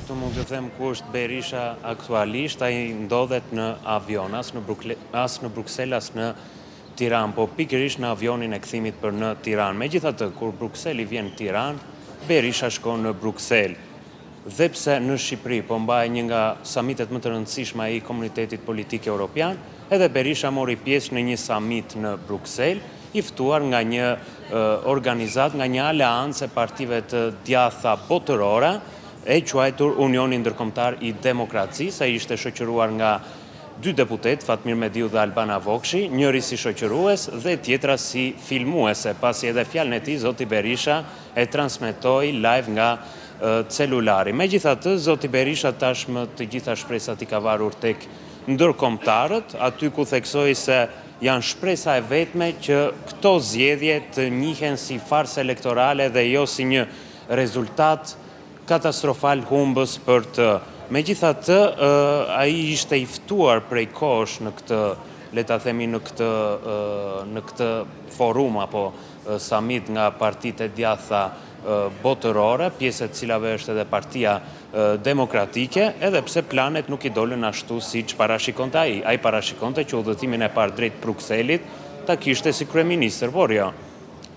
të mund të them ku është Berisha aktualisht, ai ndodhet në avion, as në Bruksel, as në Tiranë, po pikërisht në avionin e kthimit për në Tiranë. Megjithatë, kur Brukseli vjen në Tiranë, Berisha shkon në Bruksel. Dhe pse në Shqipëri po mbaj një nga samitet më të rëndësishme ai komunitetit politik evropian, edhe Berisha mori pjesë në një samit në Bruksel, i ftuar nga një organizat, nga një aleancë e partive të djatha botërore, e quajtur Unioni Ndërkombëtar i Demokracisë. Ai ishte shoqëruar nga dy deputet, Fatmir Mediu dhe Albana Vokshi, njëri si shoqërues dhe tjetra si filmuese, pasi edhe fjalën e tij zoti Berisha e transmetoi live nga celulari. Megjithatë, zoti Berisha tashmë të gjitha shpresat i ka varur tek ndërkombëtarët, aty ku theksoi se janë shpresa e vetme që këto zgjedhje të njihen si farsë elektorale dhe jo si një rezultat katastrofal humbës për të. Megjithatë, ai ishte i ftuar prej kohësh në këtë, le ta themi, në këtë forum apo summit nga partitë e djatha botërore, pjesë e cilave është edhe Partia Demokratike, edhe pse planet nuk i dolën ashtu siç parashikonte ai. Ai parashikonte që udhëtimin e parë drejt Brukselit ta kishte si kryeministër, por jo.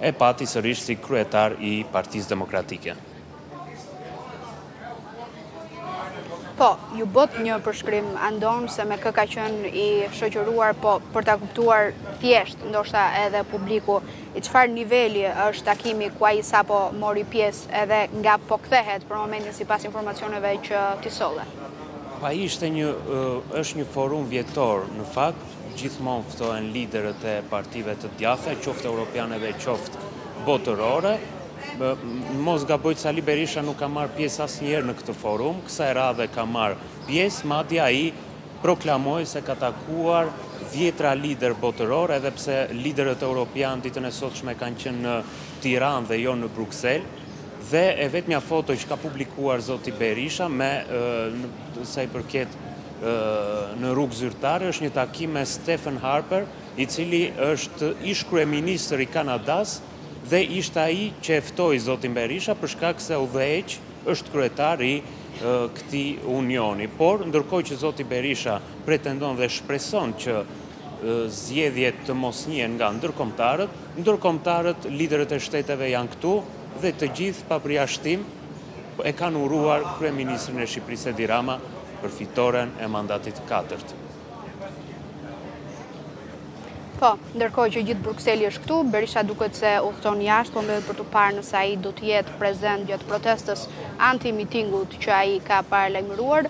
E pati sërish si kryetar i Partisë Demokratike. Po, ju bot një përshkrim andon se me kë ka qenë i shoqëruar, po për ta kuptuar thjesht, ndoshta edhe publiku, i çfarë niveli është takimi ku ai sapo mori pjesë edhe nga po kthehet për momentin sipas informacioneve që ti solle. Ai ishte është një forum vjetor, në fakt, gjithmonë ftohen liderët e partive të djatha, qoftë europiane dhe qoftë botërore. Mos gaboj, Sali Berisha nuk ka marrë pjesë asnjëherë në këtë forum, kësaj radhe ka marrë pjesë, madje ai proklamoi se ka takuar 10 lider botëror, edhe pse liderët europian ditën e sotshme kanë qenë në Tiranë dhe jo në Bruksel, dhe e vetmja foto që ka publikuar zoti Berisha me sa i përket në rrugë zyrtare është një takim me Stephen Harper, i cili është ish kryeministër i Kanadas dhe ishte ai që e ftoi zotin Berisha për shkak se udhëheq është kryetar i këtij unioni. Por ndërkohë që zoti Berisha pretendon dhe shpreson që zgjedhjet të mos njihen nga ndërkombëtarët, liderët e shteteve janë këtu dhe të gjithë pa përjashtim e kanë uruar kryeministrin e Shqipërisë Edi Rama për fitoren e mandatit 4. Po, ndërkohë që gjithë Brukseli është këtu, Berisha duket se udhton jashtë, po mbet për të parë nëse ai do të jetë prezent gjatë protestës anti-mitingut që ai ka paralajmëruar.